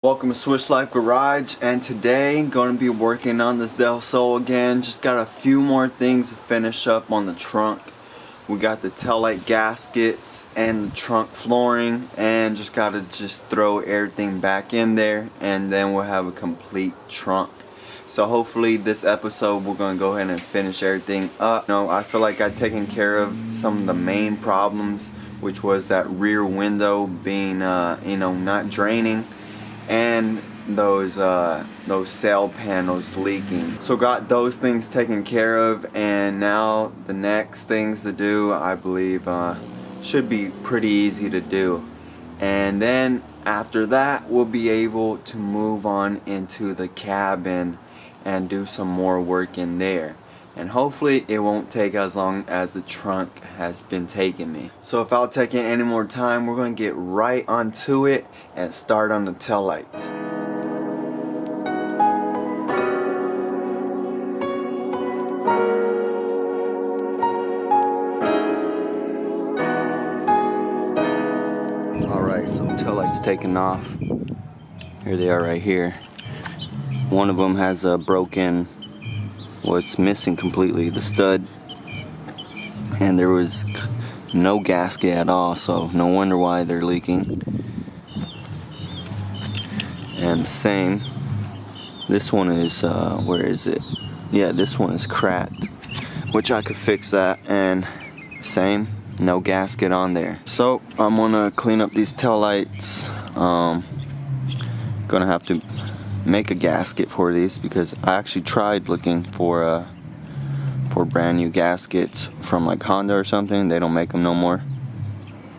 Welcome to Switch Life Garage, and today going to be working on this Del Sol again. Just got a few more things to finish up on the trunk. We got the taillight gaskets and the trunk flooring, and just got to throw everything back in there, and then we'll have a complete trunk. So hopefully this episode we're going to go ahead and finish everything up. I feel like I've taken care of some of the main problems, which was that rear window being not draining, and those sail panels leaking. So got those things taken care of, and now the next things to do, I believe, should be pretty easy to do. And then after that, we'll be able to move on into the cabin and do some more work in there. And hopefully it won't take as long as the trunk has been taking me. So without taking any more time, we're going to get right onto it and start on the taillights. Alright, so taillights taken off. Here they are right here. One of them has a broken, well, it's missing completely, the stud, and there was no gasket at all, so no wonder why they're leaking. And same, this one is where is it? Yeah, this one is cracked, which I could fix that, and same, no gasket on there. So I'm gonna clean up these taillights. Gonna have to make a gasket for these, because I actually tried looking for brand new gaskets from like Honda or something. They don't make them no more,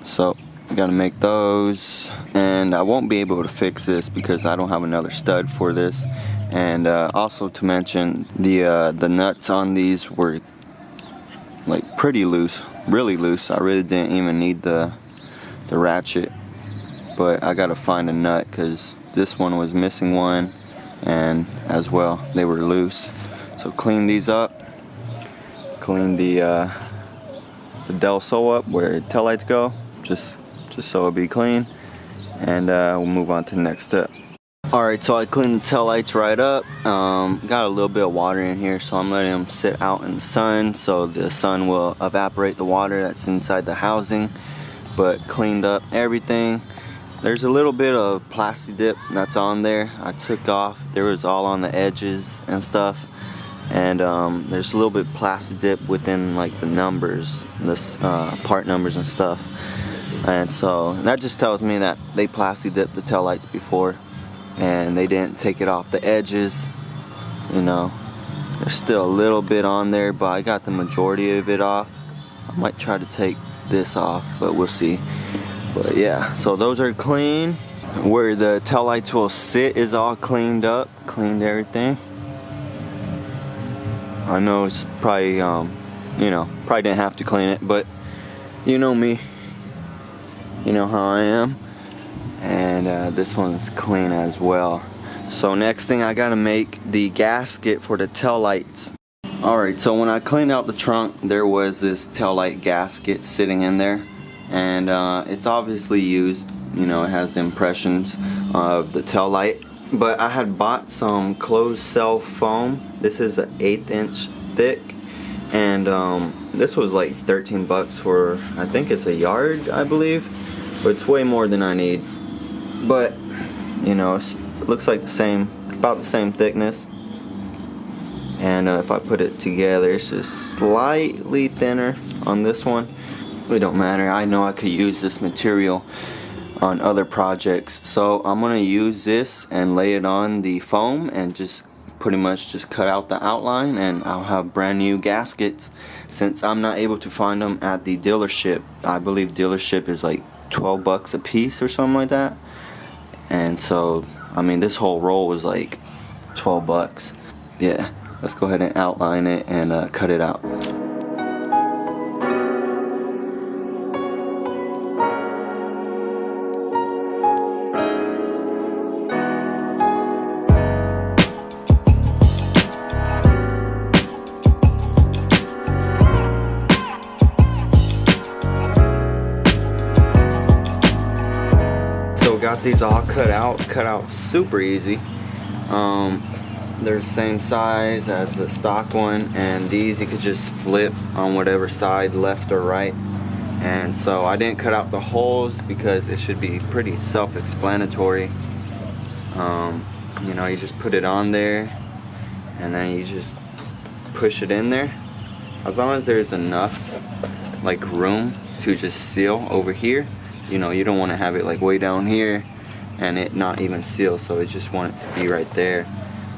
so I gotta make those. And I won't be able to fix this because I don't have another stud for this. And also to mention, the nuts on these were like pretty loose, really loose. I really didn't even need the ratchet, but I gotta find a nut because this one was missing one, and as well they were loose. So clean these up, clean the Del Sol up where taillights go, just so it'll be clean, and we'll move on to the next step. Alright, so I cleaned the taillights right up. Got a little bit of water in here, so I'm letting them sit out in the sun so the sun will evaporate the water that's inside the housing. But cleaned up everything. There's a little bit of plastic dip that's on there. I took off. There was all on the edges and stuff. And there's a little bit of plastic dip within like the numbers, this part numbers and stuff. And so that just tells me that they plastic dipped the taillights before, and they didn't take it off the edges. There's still a little bit on there, but I got the majority of it off. I might try to take this off, but we'll see. But yeah, so those are clean. Where the taillights will sit is all cleaned up, cleaned everything. I know it's probably, probably didn't have to clean it, but you know me. You know how I am. And this one's clean as well. So next thing, I gotta make the gasket for the taillights. Alright, so when I cleaned out the trunk, there was this taillight gasket sitting in there. And it's obviously used, it has the impressions of the taillight. But I had bought some closed cell foam. This is an 1/8 inch thick, and this was like 13 bucks for, I think it's a yard, I believe, but it's way more than I need. But it looks like about the same thickness. And if I put it together, it's just slightly thinner on this one. It don't matter. I know I could use this material on other projects, so I'm gonna use this and lay it on the foam and just pretty much just cut out the outline, and I'll have brand new gaskets, since I'm not able to find them at the dealership. I believe dealership is like 12 bucks a piece or something like that. And so I mean, this whole roll was like 12 bucks. Yeah, let's go ahead and outline it and cut it out. got these all cut out super easy. They're the same size as the stock one, and these you could just flip on whatever side, left or right. And so I didn't cut out the holes because it should be pretty self-explanatory. You know, you just put it on there and then you just push it in there. As long as there's enough like room to just seal over here, you know, you don't want to have it like way down here and it not even seal, so it just want it to be right there.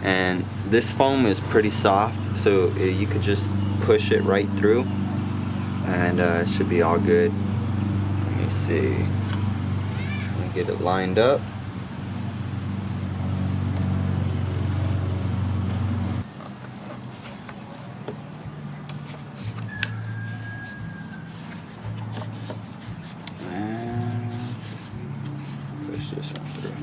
And this foam is pretty soft, so you could just push it right through and it should be all good. Let me see, let me get it lined up. And push this one through.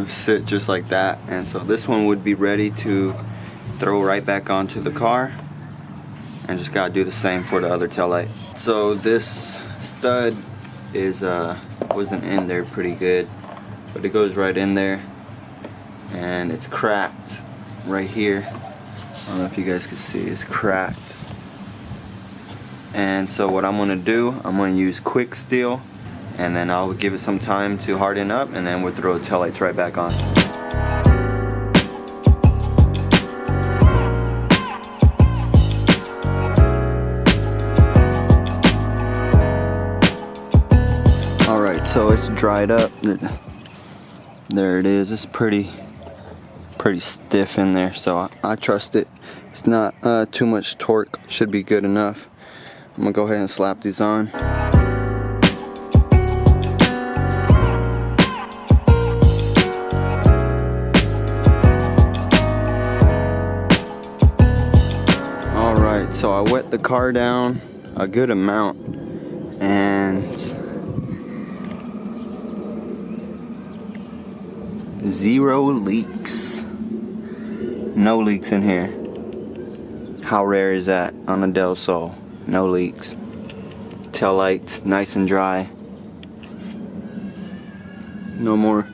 Sit just like that, and so this one would be ready to throw right back onto the car, and just gotta do the same for the other taillight. So this stud is wasn't in there pretty good, but it goes right in there, and it's cracked right here. I don't know if you guys can see, it's cracked. And so what I'm gonna do, I'm gonna use quick steel, and then I'll give it some time to harden up, and then we'll throw the taillights right back on. Alright, so it's dried up. There it is. It's pretty stiff in there, so I trust it. It's not too much torque. Should be good enough. I'm gonna go ahead and slap these on. So I wet the car down a good amount, and zero leaks. No leaks in here. How rare is that on a Del Sol? No leaks. Tail lights nice and dry. No more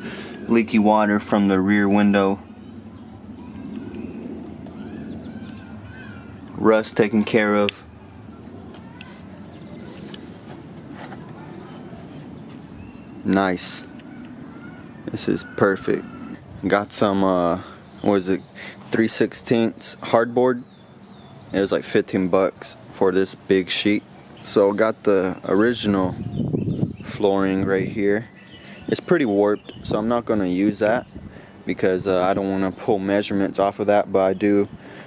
leaky water from the rear window. Rust taken care of. Nice. This is perfect. Got some what was it, 3/16 hardboard. It was like 15 bucks for this big sheet. So got the original flooring right here. It's pretty warped, so I'm not gonna use that because I don't want to pull measurements off of that, but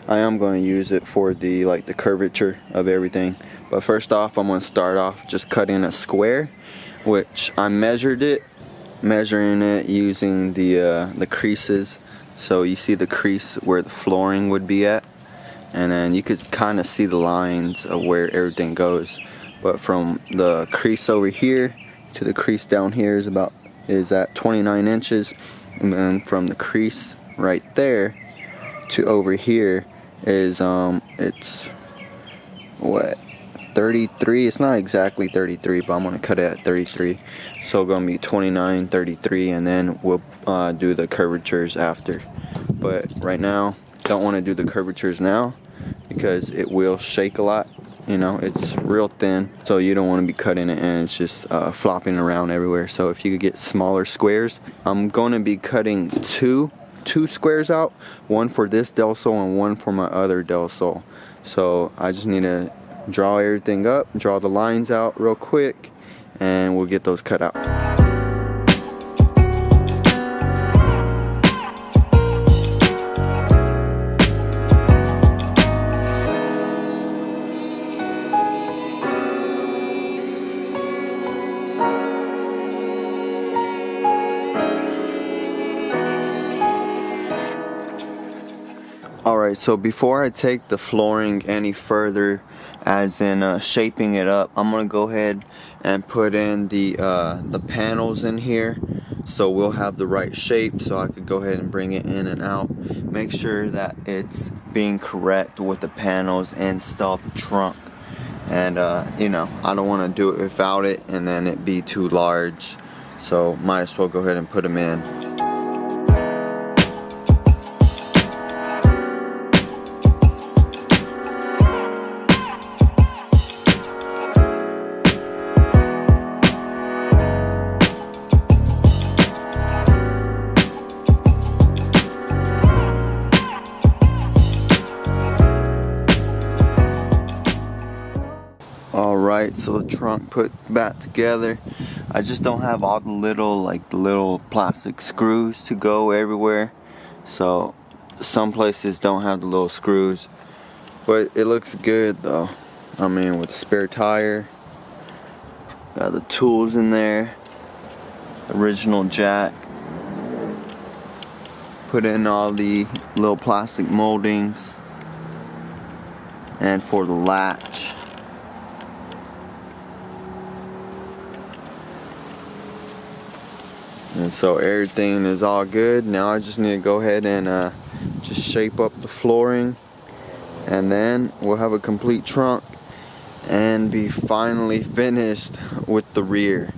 I am going to use it for the curvature of everything. But first off, I'm going to start off just cutting a square, which I measuring it using the creases. So you see the crease where the flooring would be at, and then you could kind of see the lines of where everything goes. But from the crease over here to the crease down here is at 29 inches, and then from the crease right there to over here is it's what, 33. It's not exactly 33, but I'm gonna cut it at 33, so it's gonna be 29, 33, and then we'll do the curvatures after. But right now, don't want to do the curvatures now because it will shake a lot. You know, it's real thin, so you don't want to be cutting it and it's just flopping around everywhere. So if you could get smaller squares, I'm going to be cutting two squares out, one for this Del Sol and one for my other Del Sol. So I just need to draw everything up, draw the lines out real quick, and we'll get those cut out. Alright, so before I take the flooring any further, as in shaping it up, I'm gonna go ahead and put in the panels in here. so we'll have the right shape so I could go ahead and bring it in and out. Make sure that it's being correct with the panels and install the trunk. And you know, I don't want to do it without it and then it be too large, so might as well go ahead and put them in. Alright, so the trunk put back together. I just don't have all the little plastic screws to go everywhere. So some places don't have the little screws. But it looks good though. I mean, with the spare tire. Got the tools in there. Original jack. Put in all the little plastic moldings. And for the latch. And so everything is all good. Now I just need to go ahead and just shape up the flooring, and then we'll have a complete trunk and be finally finished with the rear.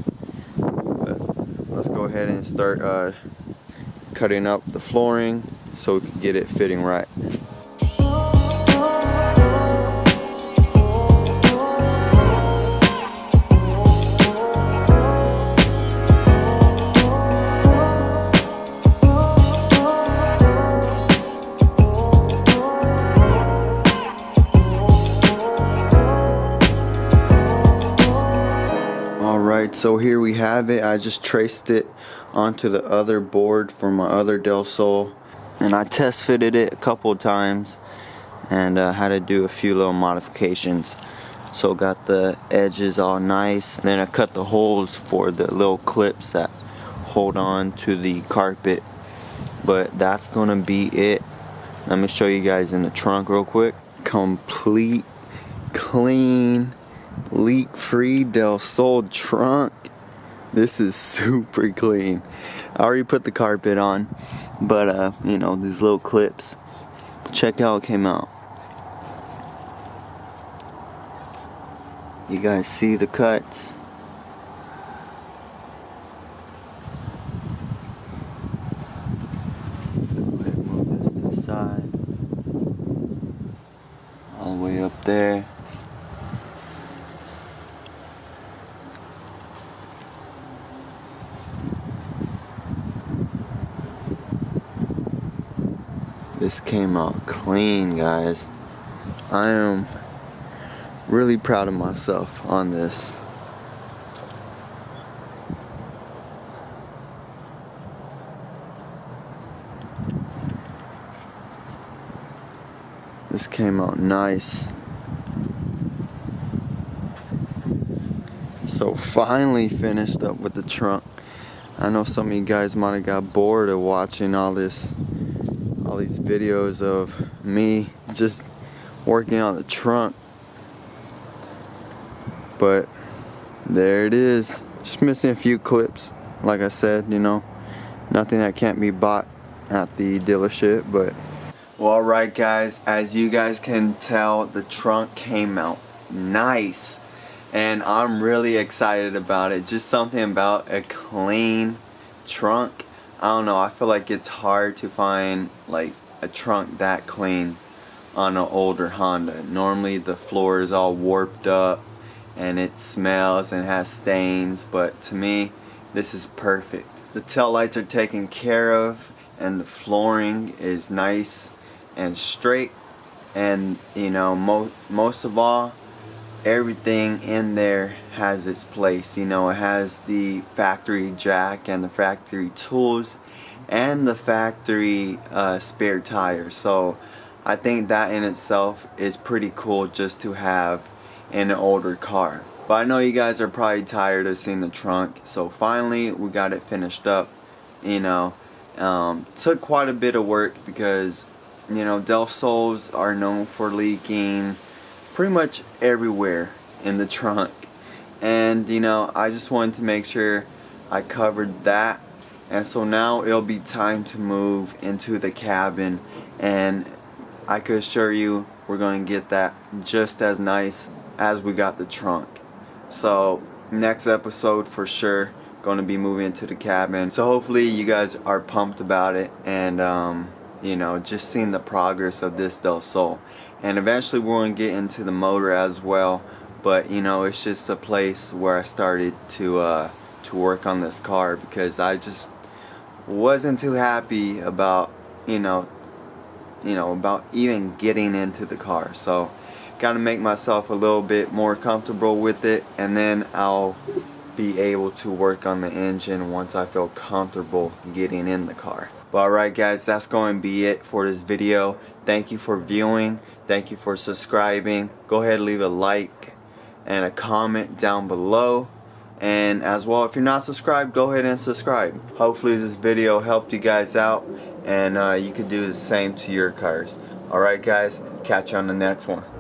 But let's go ahead and start cutting up the flooring so we can get it fitting right. Alright, so here we have it. I just traced it onto the other board for my other Del Sol, and I test fitted it a couple of times and had to do a few little modifications. So got the edges all nice, then I cut the holes for the little clips that hold on to the carpet. But that's gonna be it. Let me show you guys in the trunk real quick. Complete, clean, leak-free Del Sol trunk. This is super clean. I already put the carpet on, but you know, these little clips, check how it came out. You guys see the cuts? Go ahead and move this to the side, all the way up there. This came out clean, guys. I am really proud of myself on this. This came out nice. So finally finished up with the trunk. I know some of you guys might have got bored of watching all these videos of me just working on the trunk, but there it is. Just missing a few clips, like I said, you know, nothing that can't be bought at the dealership. But well, alright guys, as you guys can tell, the trunk came out nice and I'm really excited about it. Just something about a clean trunk. I don't know, I feel like it's hard to find like a trunk that clean on an older Honda. Normally the floor is all warped up and it smells and has stains, but to me this is perfect. The tail lights are taken care of and the flooring is nice and straight, and you know, most of all, everything in there has its place. You know, it has the factory jack and the factory tools and the factory spare tire. So I think that in itself is pretty cool just to have in an older car. But I know you guys are probably tired of seeing the trunk, so finally we got it finished up. You know, took quite a bit of work because, you know, Del Sols are known for leaking pretty much everywhere in the trunk, and you know, I just wanted to make sure I covered that And so now it'll be time to move into the cabin, and I could assure you we're going to get that just as nice as we got the trunk. So next episode for sure going to be moving into the cabin. So hopefully you guys are pumped about it, and you know, just seeing the progress of this Del Sol. And eventually we're going to get into the motor as well, but you know, it's just a place where I started to work on this car, because I just wasn't too happy about about even getting into the car. So gotta make myself a little bit more comfortable with it, and then I'll be able to work on the engine once I feel comfortable getting in the car. But alright guys, that's going to be it for this video. Thank you for viewing, thank you for subscribing. Go ahead and leave a like and a comment down below, and as well, if you're not subscribed, go ahead and subscribe. Hopefully this video helped you guys out, and you can do the same to your cars. Alright guys, catch you on the next one.